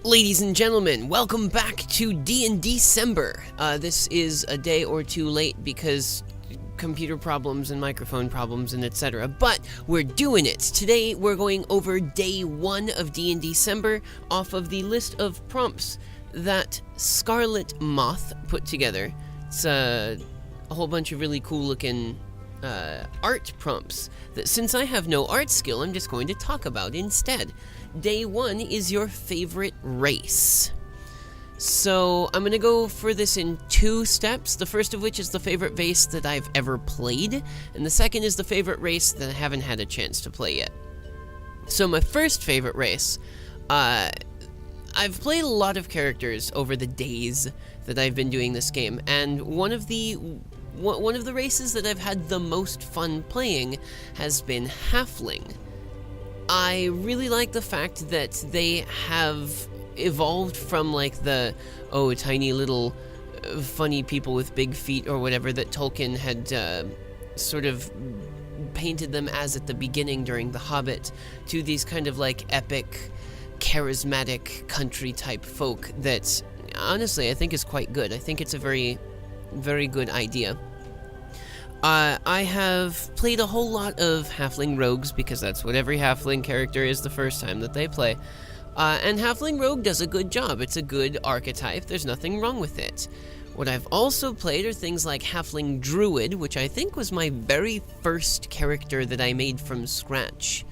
Ladies and gentlemen, welcome back to D&December. This is a day or two late because computer problems and microphone problems and etc. But we're doing it. Today we're going over day 1 of D&December off of the list of prompts that Scarlet Moth put together. It's a whole bunch of really cool looking art prompts that, since I have no art skill, I'm just going to talk about instead. Day 1 is your favorite race. So I'm going to go for this in 2 steps, the first of which is the favorite race that I've ever played, and the second is the favorite race that I haven't had a chance to play yet. So my first favorite race, I've played a lot of characters over the days that I've been doing this game, and one of the races that I've had the most fun playing has been Halfling. I really like the fact that they have evolved from like the, tiny little funny people with big feet or whatever that Tolkien had sort of painted them as at the beginning during The Hobbit, to these kind of like epic, charismatic country type folk that honestly I think is quite good. I think it's a very, very good idea. I have played a whole lot of Halfling Rogues, because that's what every Halfling character is the first time that they play. And Halfling Rogue does a good job. It's a good archetype. There's nothing wrong with it. What I've also played are things like Halfling Druid, which I think was my very first character that I made from scratch.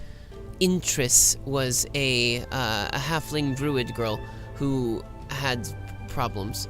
Intris was a Halfling Druid girl who had problems.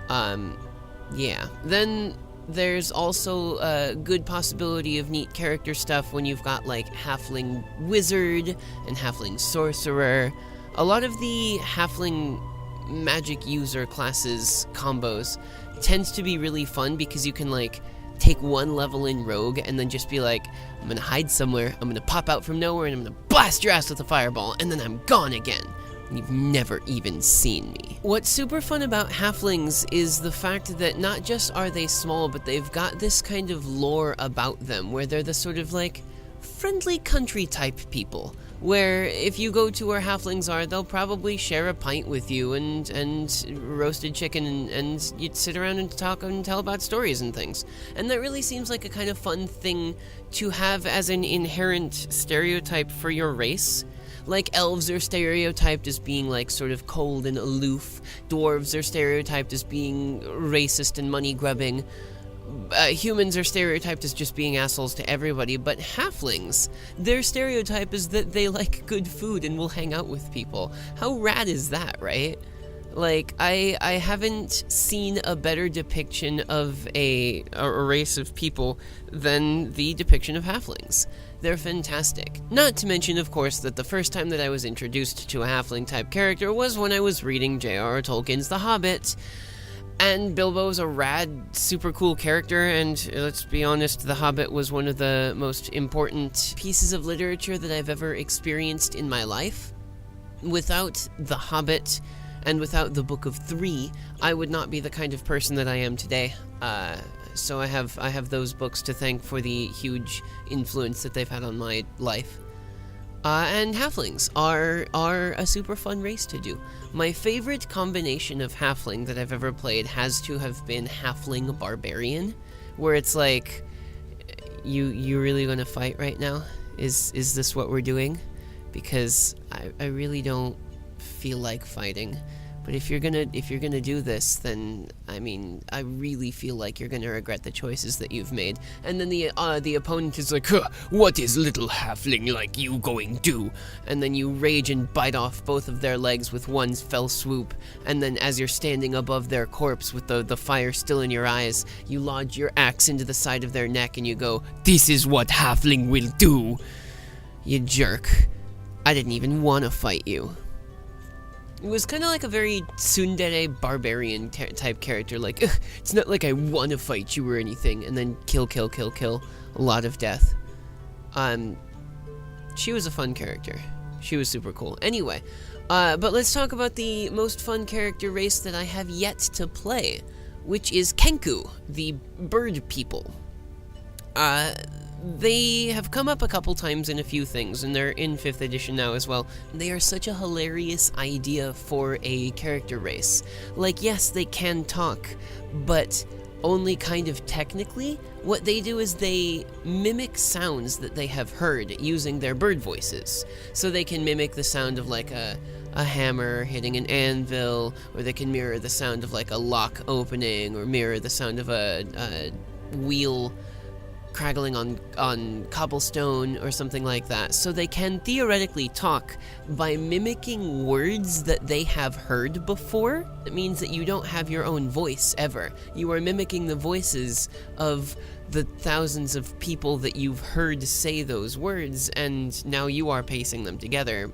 Yeah. Then there's also a good possibility of neat character stuff when you've got like Halfling Wizard and Halfling Sorcerer. A lot of the Halfling magic user classes combos tends to be really fun because you can like take one level in Rogue and then just be like, I'm gonna hide somewhere, I'm gonna pop out from nowhere, and I'm gonna blast your ass with a fireball, and then I'm gone again. You've never even seen me. What's super fun about Halflings is the fact that not just are they small, but they've got this kind of lore about them, where they're the sort of like friendly country type people, where if you go to where Halflings are, they'll probably share a pint with you and roasted chicken, and you'd sit around and talk and tell about stories and things. And that really seems like a kind of fun thing to have as an inherent stereotype for your race. Like, elves are stereotyped as being, like, sort of cold and aloof. Dwarves are stereotyped as being racist and money-grubbing. Humans are stereotyped as just being assholes to everybody. But halflings, their stereotype is that they like good food and will hang out with people. How rad is that, right? Like, I haven't seen a better depiction of a race of people than the depiction of halflings. They're fantastic. Not to mention, of course, that the first time that I was introduced to a halfling-type character was when I was reading J.R.R. Tolkien's The Hobbit. And Bilbo's a rad, super cool character, and let's be honest, The Hobbit was one of the most important pieces of literature that I've ever experienced in my life. Without The Hobbit, and without the Book of Three, I would not be the kind of person that I am today. So I have those books to thank for the huge influence that they've had on my life. And halflings are a super fun race to do. My favorite combination of halfling that I've ever played has to have been halfling barbarian, where it's like, you really gonna fight right now? Is this what we're doing? Because I really don't feel like fighting. But if you're gonna do this, then I mean, I really feel like you're gonna regret the choices that you've made. And then the opponent is like, huh, what is little halfling like you going to? And then you rage and bite off both of their legs with one fell swoop. And then as you're standing above their corpse with the fire still in your eyes, you lodge your axe into the side of their neck and you go, this is what halfling will do. You jerk. I didn't even want to fight you. It was kind of like a very tsundere barbarian type character, like, it's not like I want to fight you or anything, and then kill, a lot of death. She was a fun character. She was super cool. Anyway, but let's talk about the most fun character race that I have yet to play, which is Kenku, the bird people. They have come up a couple times in a few things, and they're in 5th edition now as well. They are such a hilarious idea for a character race. Like, yes, they can talk, but only kind of technically. What they do is they mimic sounds that they have heard using their bird voices. So they can mimic the sound of like a hammer hitting an anvil, or they can mirror the sound of like a lock opening, or mirror the sound of a wheel craggling on cobblestone or something like that. So they can theoretically talk by mimicking words that they have heard before. It means that you don't have your own voice ever. You are mimicking the voices of the thousands of people that you've heard say those words, and now you are pacing them together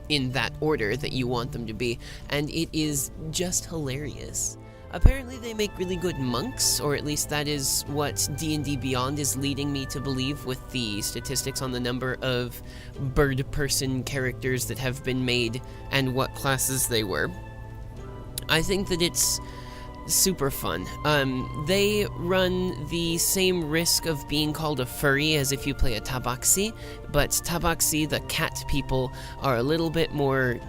in that order that you want them to be, and it is just hilarious. Apparently they make really good monks, or at least that is what D&D Beyond is leading me to believe with the statistics on the number of bird person characters that have been made and what classes they were. I think that it's super fun. They run the same risk of being called a furry as if you play a tabaxi, but tabaxi, the cat people, are a little bit more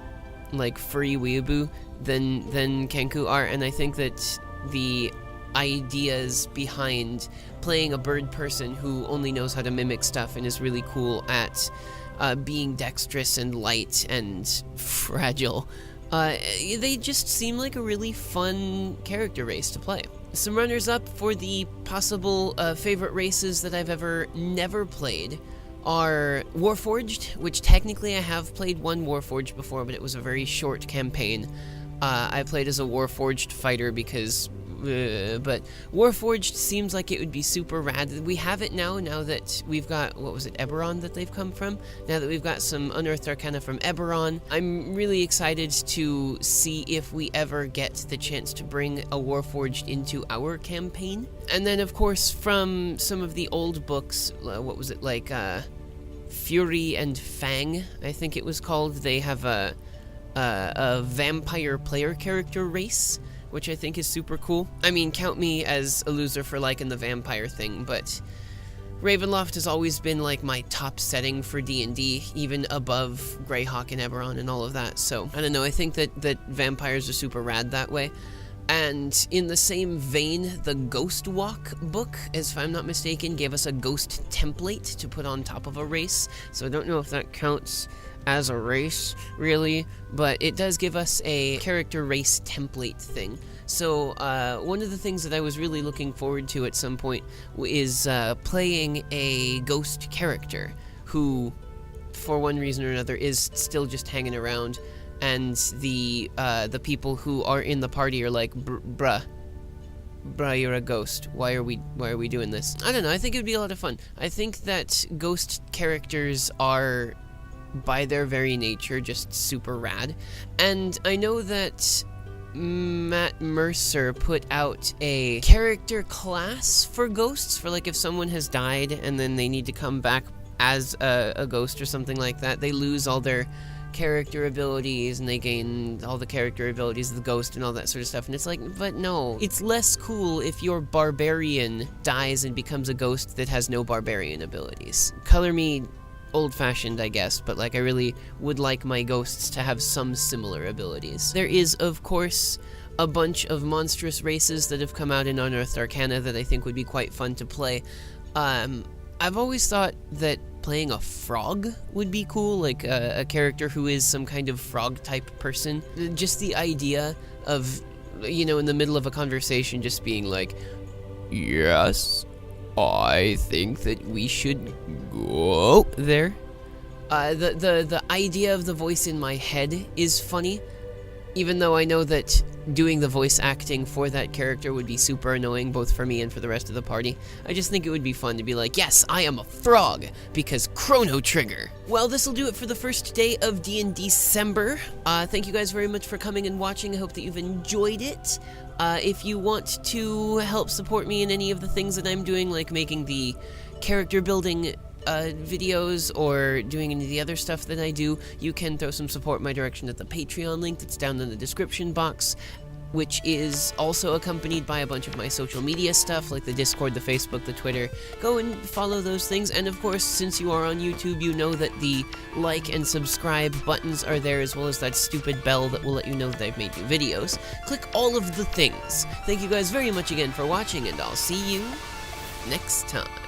like furry weeaboo than Kenku are, and I think that the ideas behind playing a bird person who only knows how to mimic stuff and is really cool at being dexterous and light and fragile, they just seem like a really fun character race to play. Some runners-up for the possible favorite races that I've never played are Warforged, which technically I have played one Warforged before, but it was a very short campaign. I played as a Warforged fighter because... but Warforged seems like it would be super rad. We have it now that we've got, what was it, Eberron that they've come from? Now that we've got some Unearthed Arcana from Eberron, I'm really excited to see if we ever get the chance to bring a Warforged into our campaign. And then, of course, from some of the old books, what was it, like, Fury and Fang, I think it was called. They have a vampire player character race, which I think is super cool. I mean, count me as a loser for liking the vampire thing, but Ravenloft has always been like my top setting for D&D, even above Greyhawk and Eberron and all of that, so I don't know, I think that vampires are super rad that way. And in the same vein, the Ghost Walk book, if I'm not mistaken, gave us a ghost template to put on top of a race, so I don't know if that counts as a race, really, but it does give us a character race template thing. So, one of the things that I was really looking forward to at some point is playing a ghost character who, for one reason or another, is still just hanging around, and the people who are in the party are like, bruh, you're a ghost. Why are we doing this? I don't know, I think it would be a lot of fun. I think that ghost characters are, by their very nature, just super rad. And I know that Matt Mercer put out a character class for ghosts, for like if someone has died and then they need to come back as a ghost or something like that, they lose all their character abilities and they gain all the character abilities of the ghost and all that sort of stuff. And it's like, but no, it's less cool if your barbarian dies and becomes a ghost that has no barbarian abilities. Color me old-fashioned, I guess, but like I really would like my ghosts to have some similar abilities. There is, of course, a bunch of monstrous races that have come out in Unearthed Arcana that I think would be quite fun to play. I've always thought that playing a frog would be cool, like a character who is some kind of frog-type person. Just the idea of, you know, in the middle of a conversation just being like, yes, I think that we should go there. The idea of the voice in my head is funny, even though I know that doing the voice acting for that character would be super annoying, both for me and for the rest of the party. I just think it would be fun to be like, yes, I am a frog, because Chrono Trigger. Well, this will do it for the first day of D&December. Thank you guys very much for coming and watching. I hope that you've enjoyed it. If you want to help support me in any of the things that I'm doing, like making the character building videos or doing any of the other stuff that I do, you can throw some support my direction at the Patreon link that's down in the description box. which is also accompanied by a bunch of my social media stuff, like the Discord, the Facebook, the Twitter. Go and follow those things, and of course, since you are on YouTube, you know that the like and subscribe buttons are there, as well as that stupid bell that will let you know that I've made new videos. Click all of the things. Thank you guys very much again for watching, and I'll see you next time.